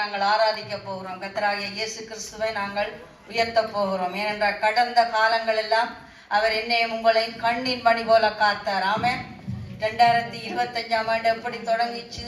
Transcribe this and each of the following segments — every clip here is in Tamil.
நாங்கள் ஆராதிக்க போகிறோம். கர்த்தராகிய இயேசு கிறிஸ்துவை நாங்கள் உயர்த்த போகிறோம். ஏனென்றால் கடந்த காலங்கள் எல்லாம் அவர் என்னையும் உங்களையும் கண்ணின் மணி போல காத்தார். ஆமென். 2025ஆம் ஆண்டு எப்படி தொடங்கிச்சு,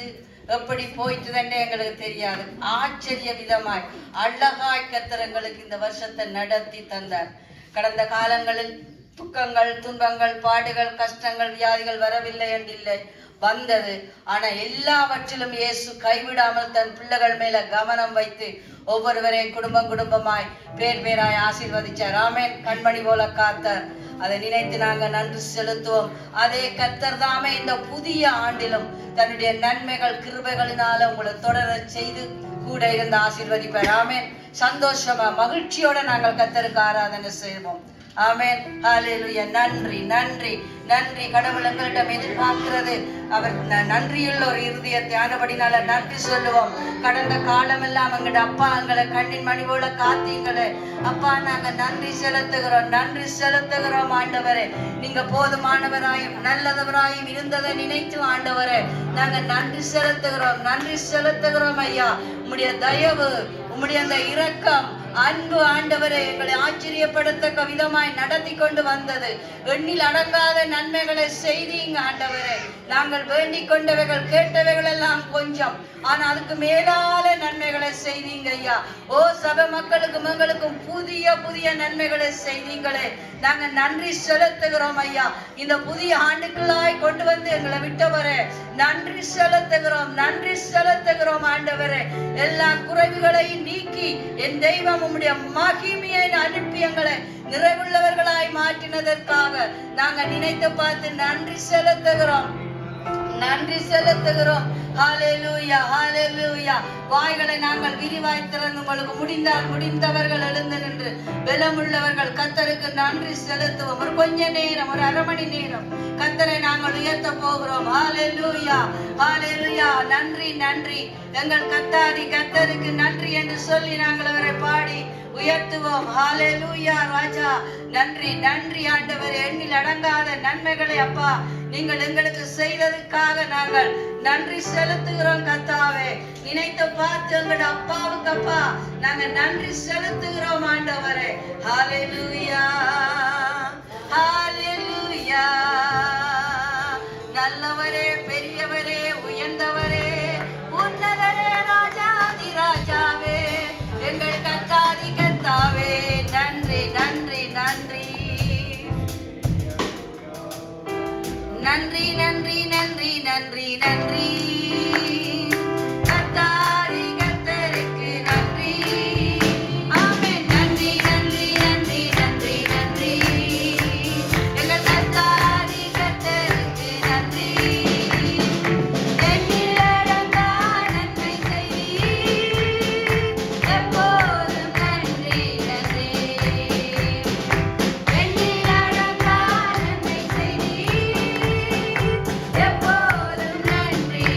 எப்படி போயிட்டுதுன்னு எங்களுக்கு தெரியாது. ஆச்சரிய விதமாய் அழகாய் கர்த்தர் எங்களுக்கு இந்த வருஷத்தை நடத்தி தந்தார். கடந்த காலங்களில் துக்கங்கள், துன்பங்கள், பாடுகள், கஷ்டங்கள், வியாதிகள் வரவில்லை என்றில்லை, வந்தது. ஆனா எல்லாவற்றிலும் இயேசு கைவிடாமல் தன் பிள்ளைகள் மேல கவனம் வைத்து ஒவ்வொருவரையும் குடும்பம் குடும்பமாய் பேர் பேராய் ஆசீர்வதிச்சார். ஆமென். கண்மணி போல காத்தார். அதை நினைத்து நாங்கள் நன்றி செலுத்துவோம். அதே கர்த்தர் தாமே இந்த புதிய ஆண்டிலும் தன்னுடைய நன்மைகள் கிருபைகளினால உங்களை தொடர செய்து கூட இருந்து ஆசீர்வதிப்பார். ஆமென். சந்தோஷமா மகிழ்ச்சியோட நாங்கள் கர்த்தருக்கு ஆராதனை செய்வோம். ஆமென். ஹல்லேலூயா. நன்றி நன்றி நன்றி. கடவுள் எங்களிடம் எதிர்பார்க்கிறது அவர் நன்றியுள்ள ஒரு இருதயத்தை. ஆனபடினால நன்றி சொல்லுவோம். கடந்த காலம் எல்லாம் எங்கட அப்பா எங்களை கண்ணின் மணி போல காத்தீங்களே அப்பா, நாங்க நன்றி செலுத்துகிறோம், நன்றி செலுத்துகிறோம் ஆண்டவரே. நீங்க போதுமானவராயும் நல்லதவராயும் இருந்ததை நினைத்து ஆண்டவரே நாங்க நன்றி செலுத்துகிறோம், நன்றி செலுத்துகிறோம் ஐயா. உம்முடைய தயவு, உம்முடைய அந்த இரக்கம், அன்பு ஆண்டவரே எங்களை ஆச்சரியப்படுத்தக்க விதமாய் நடத்தி கொண்டு வந்தது. எண்ணில் அடங்காத நன்மைகளை செய்தீங்க ஆண்டவரே. நாங்கள் வேண்டிக் கொண்டவைகள் கேட்டவைகள் எல்லாம் கொஞ்சம், ஆனா அதுக்கு மேலால நன்மைகளை செய்தீங்க ஐயா. ஓ சபை மக்களுக்கும் எங்களுக்கும் புதிய புதிய நன்மைகளை செய்தீங்களே, நாங்க நன்றி செலுத்துகிறோம் ஐயா. இந்த புதிய ஆண்டுக்குள்ளாய் கொண்டு வந்து எங்களை விட்டவரே நன்றி செலுத்துகிறோம், நன்றி செலுத்துகிறோம் ஆண்டவரே. எல்லா குறைவுகளையும் நீக்கி என் தெய்வம் உம்முடைய மகிமையை அனுப்பி எங்களை நிறைவுள்ளவர்களாய் மாற்றினதற்காக நாங்க நினைத்து பார்த்து நன்றி செலுத்துகிறோம், நன்றி செலுத்துகிறோம். ஹல்லேலூயா ஹல்லேலூயா. வாய்களை நாங்கள் விரிவாய் திறந்து உங்களுக்கு முடிந்தால் முடிந்தவர்கள் எழுந்து நின்று பலமுள்ளவர்கள் கர்த்தருக்கு நன்றி செலுத்துவோம். ஒரு கொஞ்ச நேரம், ஒரு அரை மணி நேரம் கர்த்தரை நாங்கள் உயர்த்த போகிறோம். ஹல்லேலூயா ஹல்லேலூயா. நன்றி நன்றி. எங்கள் கர்த்தாதி கர்த்தருக்கு நன்றி என்று சொல்லி நாங்கள் அவரை பாடி உயர்த்துவோம். ஹல்லேலூயா ராஜா. நன்றி நன்றி ஆண்டவரே. எண்ணில் அடங்காத நன்மைகளை அப்பா நீங்கள் எங்களுக்கு செய்ததற்காக நாங்கள் நன்றி செலுத்துகிறோம் கர்த்தாவே. நினைத்து பார்த்து எங்களோட அப்பாவுக்கு அப்பா நாங்க நன்றி செலுத்துகிறோம் ஆண்டவரே. ஹல்லேலூயா ஹல்லேலூயா. நல்லவரே, பெரியவரே, உயர்ந்தவரே, உன்னதரே, ராஜாதி ராஜாவே, எங்கள் கர்த்தாதி கர்த்தாவே நன்றி நன்றி நன்றி நன்றி நன்றி நன்றி நன்றி நன்றி. கர்த்தாதி கர்த்தருக்கு நன்றி. ஆமென். நன்றி நன்றி நன்றி நன்றி நன்றி. எங்கள் கர்த்தாதி கர்த்தருக்கு நன்றி. எண்ணில் அடங்கா நன்மை செய்தீர், எப்போதும் நன்றி நன்றி. எண்ணில் அடங்கா நன்மை செய்தீர், எப்போதும் நன்றி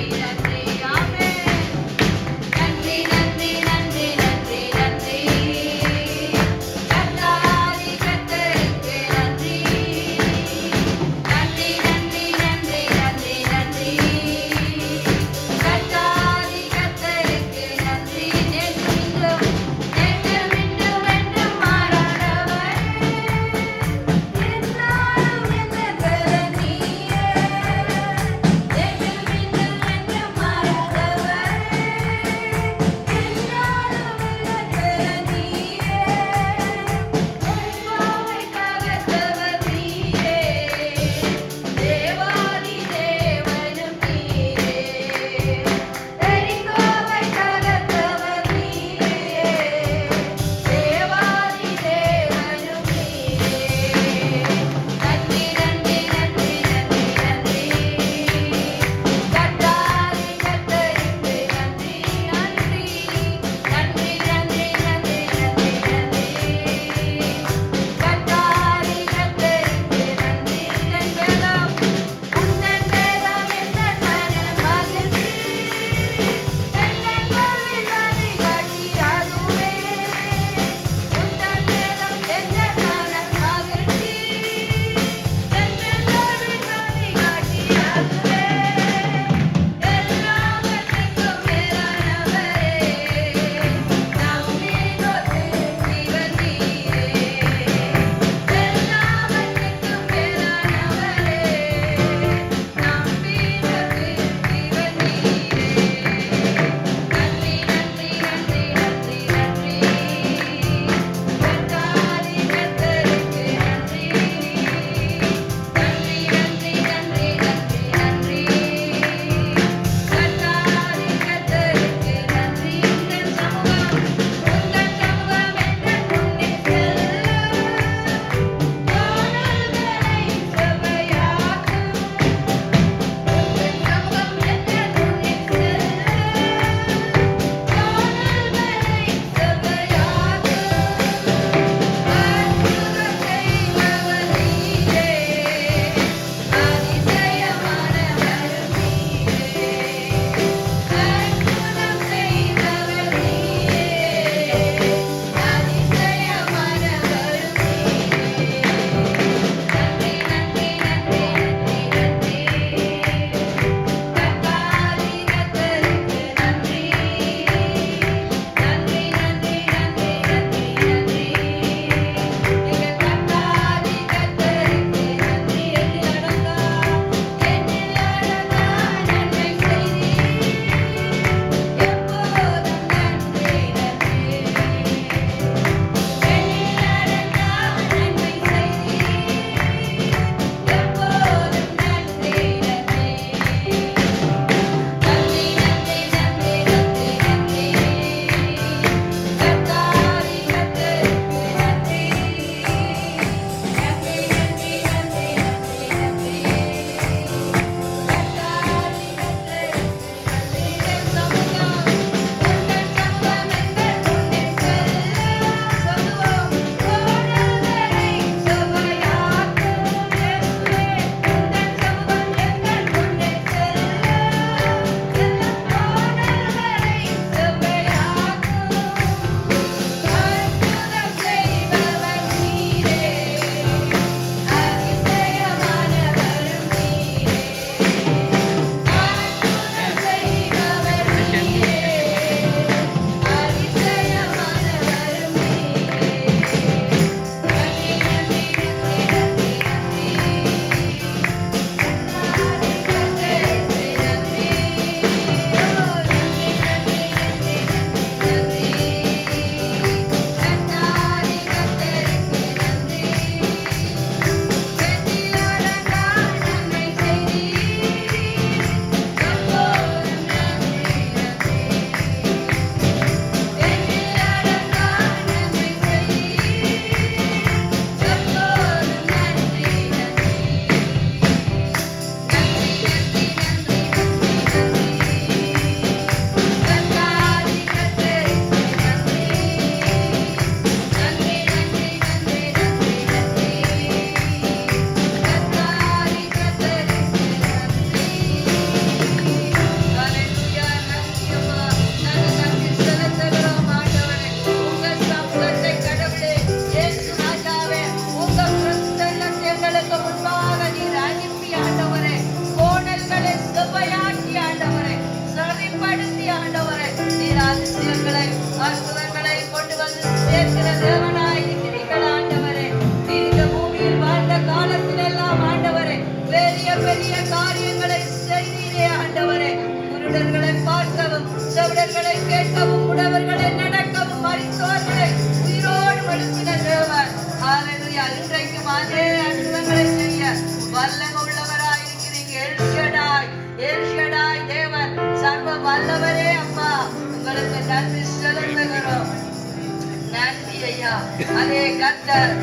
அதே கர்த்தர்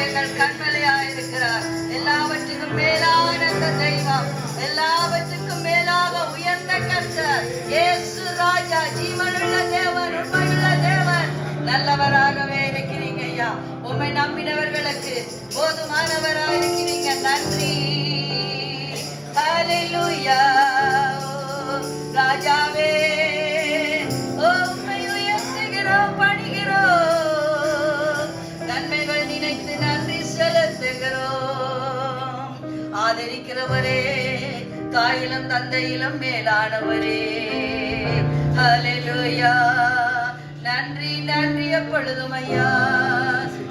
எங்கள் கண்மலையாயிருக்கிறார். எல்லாவற்றுக்கும் மேலான அந்த தெய்வம், எல்லாவற்றுக்கும் மேலாக உயர்ந்த கர்த்தர் இயேசு ராஜா, ஜீவனுள்ள தேவன், உண்மையுள்ள தேவன், நல்லவராகவே இருக்கிறீங்க ஐயா. உம்மை நம்பினவர்களுக்கு போதுமானவராக இருக்கிறீங்க. நன்றி. ஹல்லேலூயா. ராஜாவே உம்மை உயர்த்துகிறோம், பணிகிறோம், நன்மைகள் நினைத்து நன்றி செலுத்துகிறோம். ஆதரிக்கிறவரே, தாயிலும் தந்தையிலும் மேலானவரே, ஹல்லேலூயா. நன்றி நன்றி எப்பொழுதும் ஐயா.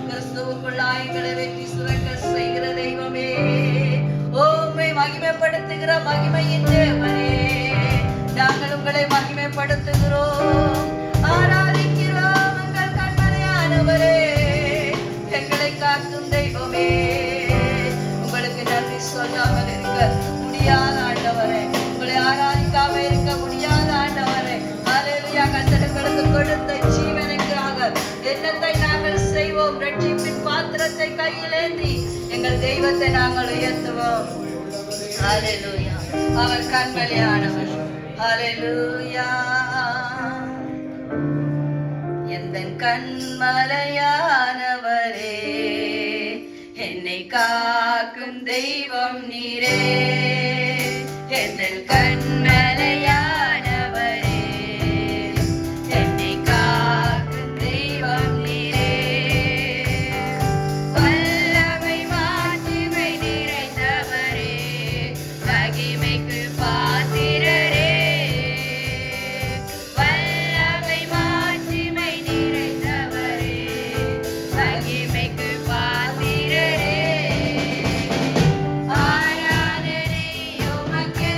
கிறிஸ்துவுக்குள்ளாய் எங்களை வெற்றி சுரக்க செய்கிற தெய்வமே, உம்மை மகிமைப்படுத்துகிற மகிமையின் தேவனே, நாங்கள் உங்களை மகிமைப்படுத்துகிறோம், ஆராதிக்கிறோம். எங்கள் கண்மலையானவரே, எங்களை காக்கும் தெய்வமே, உங்களுக்கு நன்றி சொல்லாமல் இருக்க முடியாத ஆண்டவரே, உங்களை ஆராதிக்காம இருக்க முடியாத ஆண்டவரே. ஹல்லேலூயா. கர்த்தருக்கு கொடுத்த ஜீவனுக்காக என்னத்தை நாங்கள் செய்வோம்? ரட்சிப்பின் பாத்திரத்தை கையில் ஏந்தி எங்கள் தெய்வத்தை நாங்கள் உயர்த்துவோம். ஹல்லேலூயா. அவர் கண்மலையானவர். ஹல்லேலூயா. எந்தன் கண்மலையானவரே, என்னை காக்கும் தெய்வம் நீரே. எந்தன் கண்மலையானவரே, என்னை காக்கும் தெய்வம் நீரே. வல்லமை மாட்சிமை நிறைந்தவரே, மகிமைக்கு பாத்திரரே. வல்லமை மாட்சிமை நிறைந்தவரே, மகிமைக்கு பாத்திரரே. ஆராதனை உமக்கே,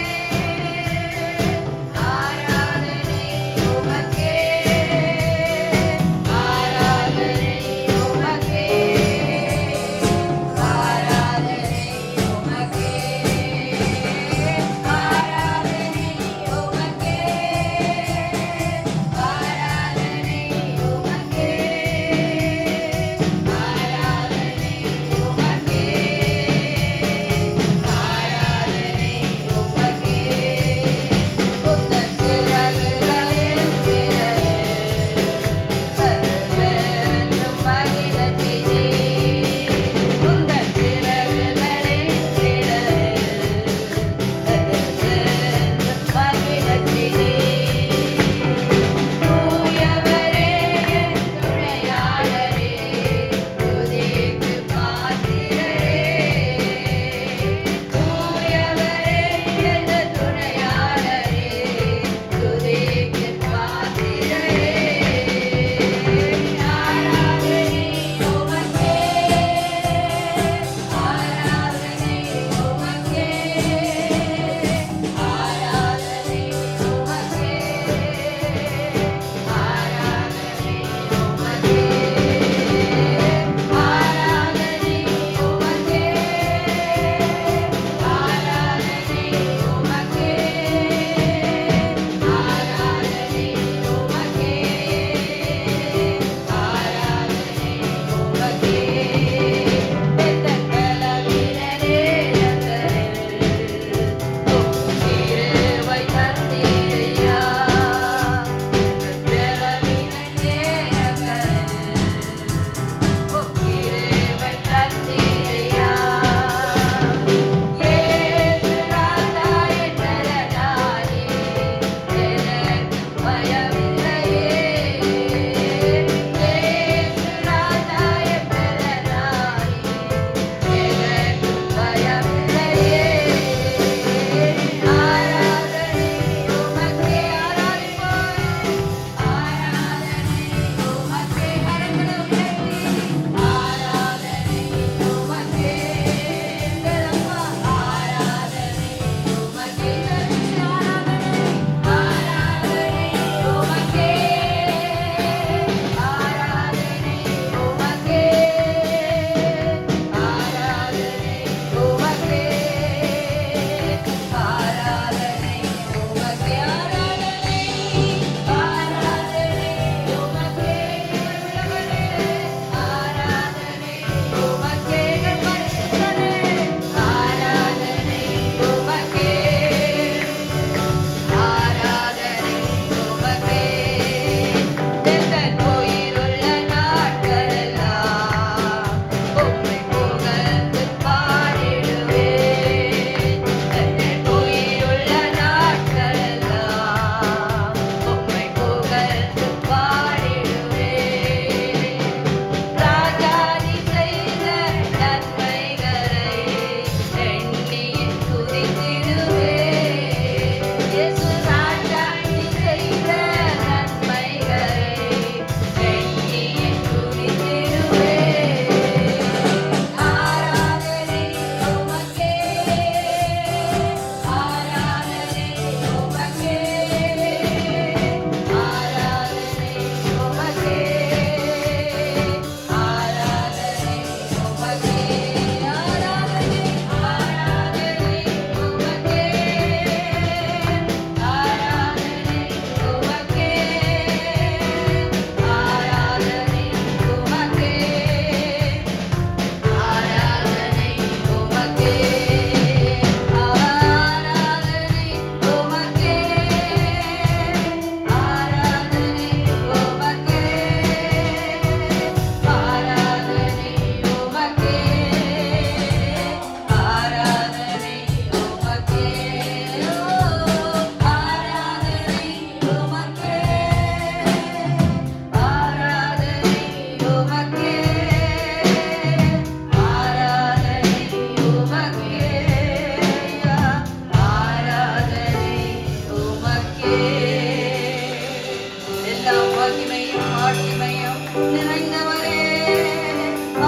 மகிமையும் மாட்சிமையும் நிறைந்தவரே,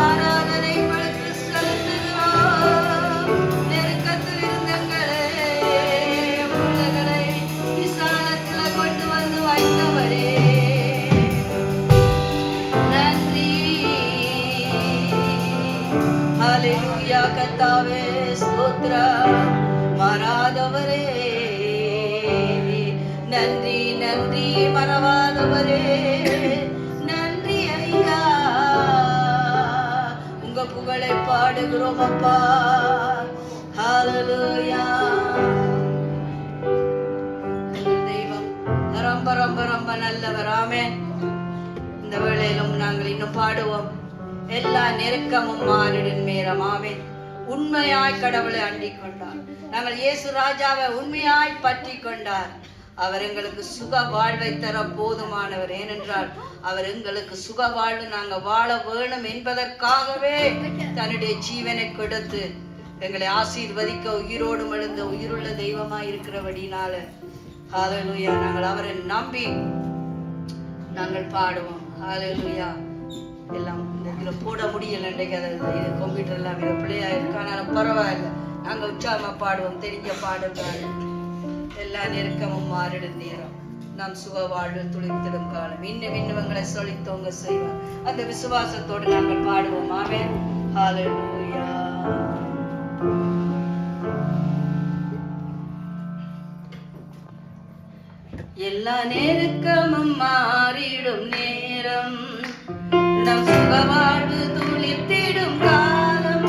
ஆராதனை உங்களுக்கு செலுத்துகிறோம். நெருக்கத்தில் இருந்தங்களே பிள்ளைகளை விசாலத்தில் கொண்டு வந்து வைத்தவரே, நன்றி. ஹல்லேலூயா கர்த்தாவே, ஸ்தோத்திரம். மாறாதவரே நன்றி, நன்றி. மறவாதவரே நன்றி ஐயா. உங்க புகழை பாடுகிறோம் அப்பா. ஹல்லேலூயா. தெய்வம் ரொம்ப ரொம்ப ரொம்ப நல்லவர். ஆமென். இந்த வேளையிலும் நாங்கள் இன்னும் பாடுவோம். எல்லா நெருக்கமும் மாறிடும் நேரம். ஆமென். உண்மையாய் கடவுளை அண்டிக் கொண்டார். நாங்கள் இயேசு ராஜாவை உண்மையாய் பற்றி கொண்டார். அவர் எங்களுக்கு சுக வாழ்வை தர போதுமானவர். ஏனென்றால் அவர் எங்களுக்கு சுக வாழ்வு நாங்கள் வாழ வேணும் என்பதற்காகவே தன்னுடைய ஜீவனை கொடுத்து எங்களை ஆசீர்வதிக்க உயிரோடு எழுந்த உயிருள்ள தெய்வமாய் இருக்கிறபடினால ஹல்லேலூயா நாங்கள் அவரை நம்பி நாங்கள் பாடுவோம். ஹல்லேலூயா. எல்லாம் இதில் போட முடியல. இன்றைக்கு அதை இது கம்ப்யூட்டர் எல்லாம் இதை பிள்ளையா இருக்கானாலும் பரவாயில்ல, நாங்கள் உற்சாகமாக பாடுவோம். தெரிஞ்ச பாடுங்கள். எல்லா நெருக்கமும் மாறிடும் நேரம், நாம் சுக வாழ்வு துளிர்த்திடும் காலம். இன்னும் இன்னவங்களை சொலித்தோங்க செய்வோம். அந்த விசுவாசத்தோடு நாங்கள் பாடுவோம். ஆமென். ஹல்லேலூயா. எல்லா நெருக்கமும் மாறிடும் நேரம், நம் சுக வாழ்வு துளிர்த்திடும் காலம்.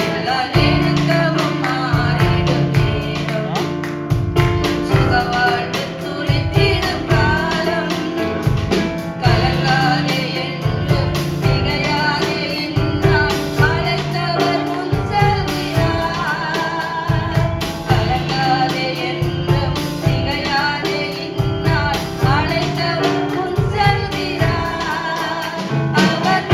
எல்லா நெருக்கமும் மாறிடும் நேரம், சுக வாழ்வு துளிர்த்திடும் காலம். கலங்காதே என்றும் திகையாதே என்றால் அழைத்தவர் முன் செல்கிறார். கலங்காதே என்றும் திகையாதே என்றால் அழைத்தவர் முன் செல்கிறார். அவர்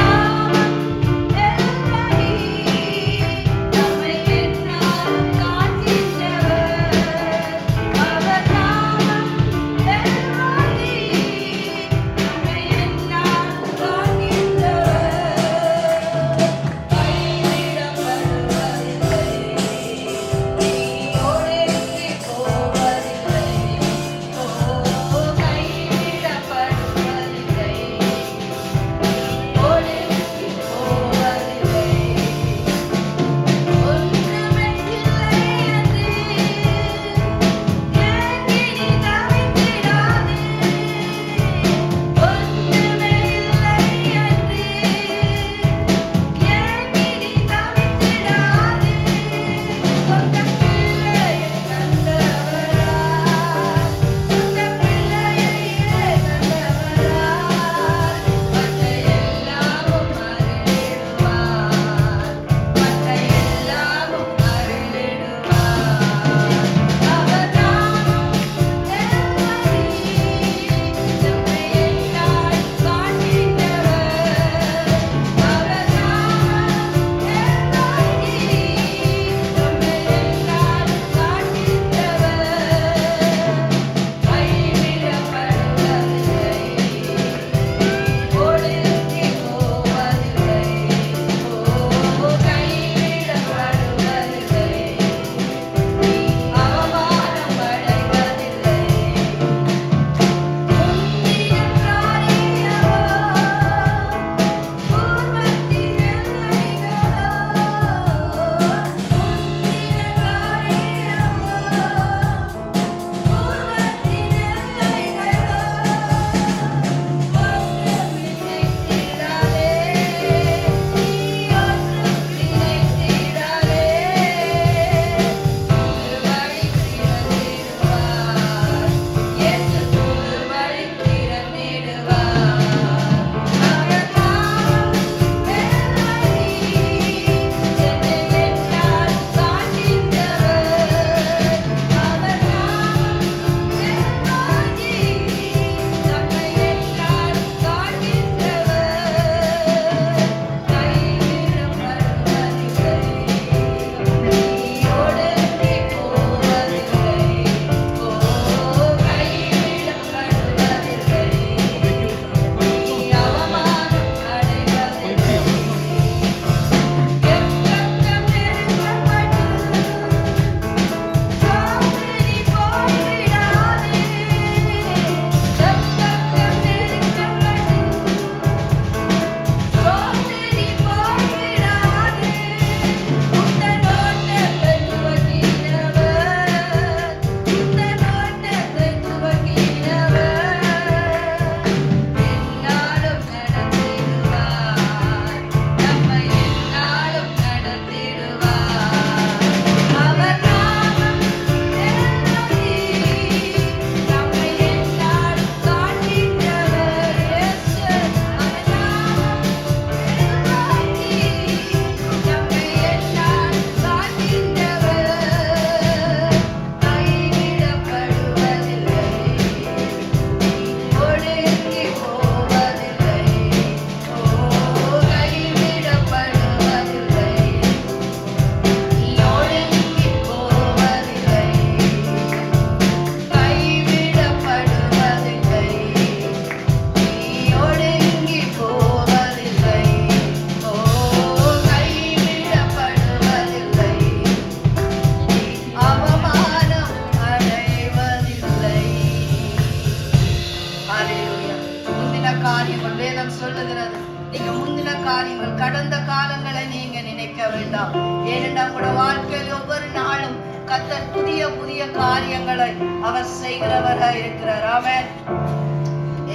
காரியங்கள் வேதம் சொல்லுகிறது. நீங்க முந்தின காரியங்கள், கடந்த காலங்களை நீங்க நினைக்க வேண்டாம். ஏனென்றால் உங்களோட வாழ்க்கையில் ஒவ்வொரு நாளும் கர்த்தர் புதிய புதிய காரியங்களை அவர் செய்கிறவராக இருக்கிறார். ஆமென்.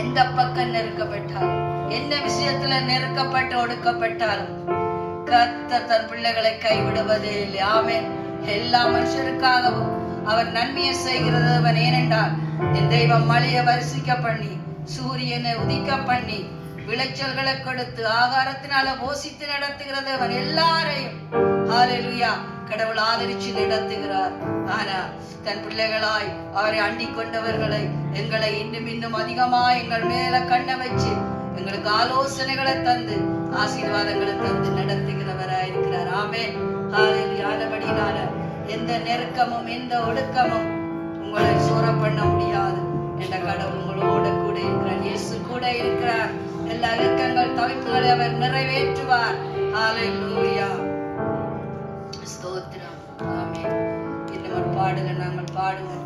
எந்த பக்கம் நெருக்கப்பட்டாலும், என்ன விஷயத்துல நெருக்கப்பட்டு ஒடுக்கப்பட்டாலும் கர்த்தர் தன் பிள்ளைகளை கைவிடுவதே இல்லை. ஆமென். எல்லா மனுஷருக்காகவும் அவர் நன்மையை செய்கிறதவன். ஏனென்றால் என் தெய்வம் மழையை வரிசிக்க பண்ணி, சூரியனை உதிக்க பண்ணி, விளைச்சல்களை கொடுத்து, ஆகாரத்தினால போஷித்து நடத்துகிறது அவன். எல்லாரையும் ஹல்லேலூயா கடவுள் ஆதரிச்சு நடத்துகிறார். ஆனா தன் பிள்ளைகளாய் அவரை அண்டிக் கொண்டவர்களை, எங்களை இன்னும் இன்னும் அதிகமாய் எங்கள் மேல கண்ண வச்சு எங்களுக்கு ஆலோசனைகளை தந்து ஆசீர்வாதங்களை தந்து நடத்துகிறவராய் இருக்கிறார். ஆமென். ஹல்லேலூயா. ஆனபடினால எந்த நெருக்கமும் எந்த ஒடுக்கமும் உங்களை சோர பண்ண முடியாது. என்ற கடவுள் உங்களோட கூட இருக்கிறார். இயேசு கூட இருக்கிறார். எல்லா இலக்கங்கள் தவிப்புகளை அவர் நிறைவேற்றுவார். ஹல்லேலூயா. ஸ்தோத்திரம். ஆமென். இன்னும் ஒரு பாடலை நாங்கள் பாடுவோம்.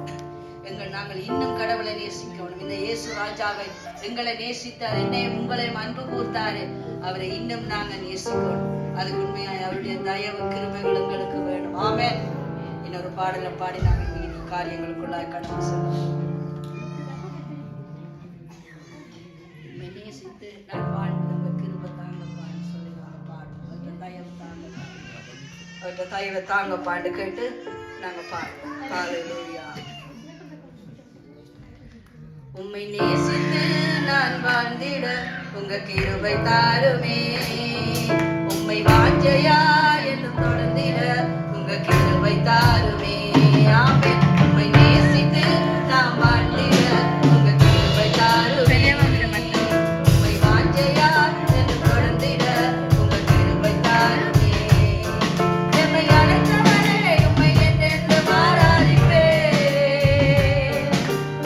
நாங்கள் இன்னும் கடவுளை நேசிக்கணும். இந்த இயேசு ராஜாவை எங்களை நேசித்தார், என்னை உங்களையும் அன்பு கூர்த்தாரு. அவரை இன்னும் நாங்கள் நேசிக்கணும். அதுக்கு உண்மையாய் அவருடைய தயவு கிருபைகள் எங்களுக்கு வேணும். ஆமென். இன்னொரு பாடலை பாடி நாங்கள் மீதி காரியங்களுக்குள்ளாய் கடந்து செல்வோம். நேசித்து நான் வாழ்ந்து கிருபை தாங்க பாடு சொல்லி நாங்கள் பாடுவோம். அவருடைய தயவு தாங்க, அவருடைய தயவை தாங்க பாடு கேட்டு நாங்கள் பாடுவோம். ஹல்லேலூயா. உம்மை நேசித்து நான் வாழ்ந்திட உங்க கிருபை தாருமே. உம்மை வாஞ்சையா என்னும் தொடர்ந்திட உங்க கிருபை தாருமே. ஆமென். உம்மை நேசித்து நான் வாழ்ந்திட உங்க கிருபை தாருமே. உம்மை வாஞ்சையா என்னும் தொடர்ந்திட உங்க கிருபை தாருமே. எம்மை அழைத்தவரே உம்மை என்றென்று ஆராதிப்பேன்.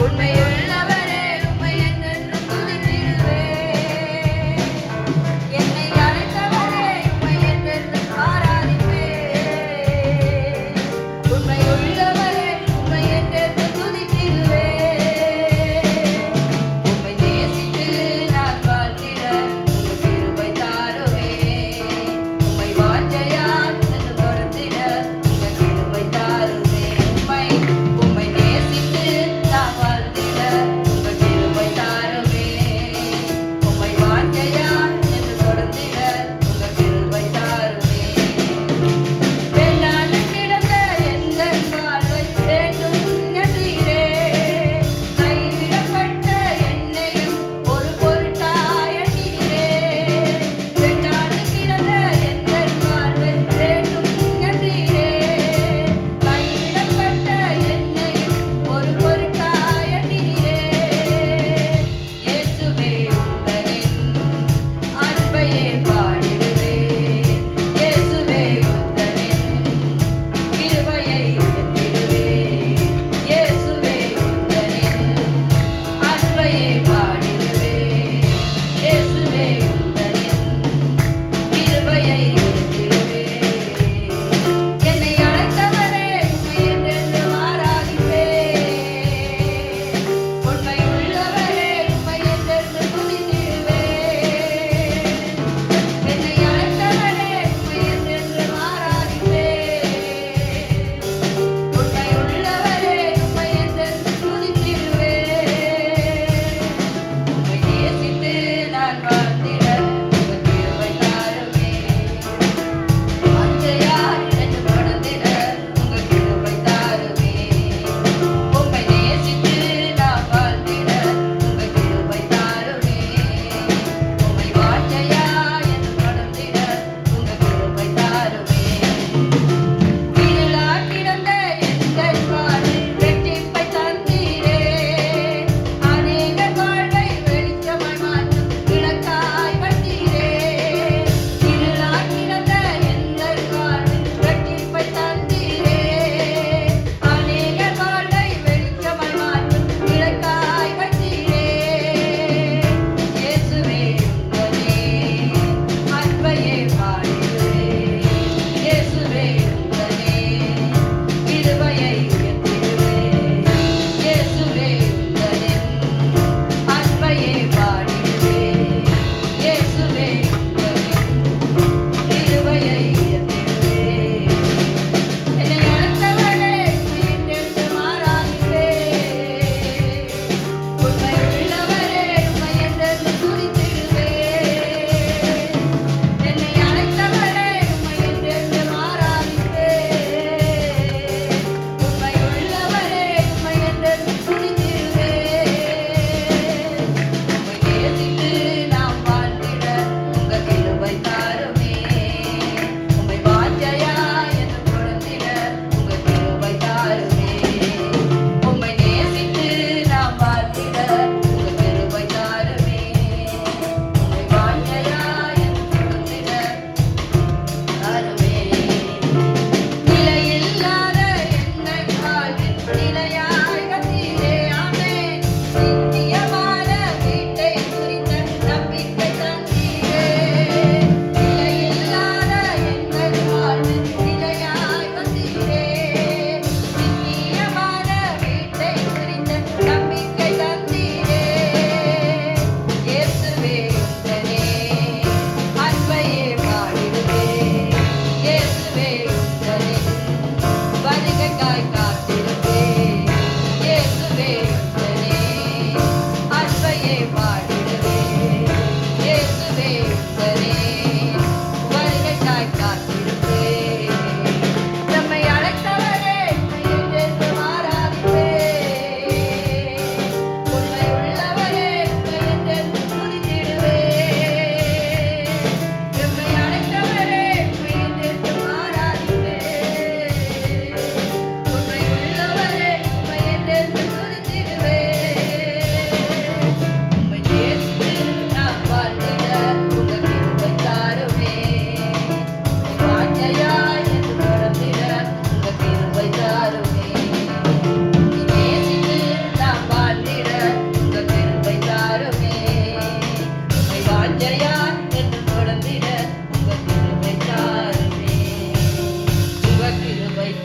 உண்மை உள்ளவரே உம்மை என்றென்று துதித்திடுவேன்.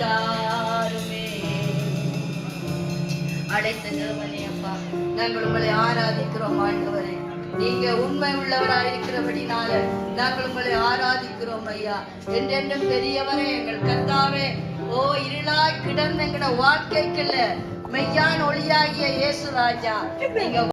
தாருமே. அழைத்த தேவனே அப்பா, நாங்கள் உங்களை ஆராதிக்கிறோம் ஆண்டவரே. நீங்க உண்மை உள்ளவராயிருக்கிறபடினால நாங்கள் உங்களை ஆராதிக்கிறோம் ஐயா. என்றென்றும் பெரியவரே எங்கள் கர்த்தாவே. ஓ, இருளாய் கிடந்த எங்கட வாழ்க்கைக்குள்ள மெய்யான ஒளியாகிய இயேசு ராஜா, நீங்க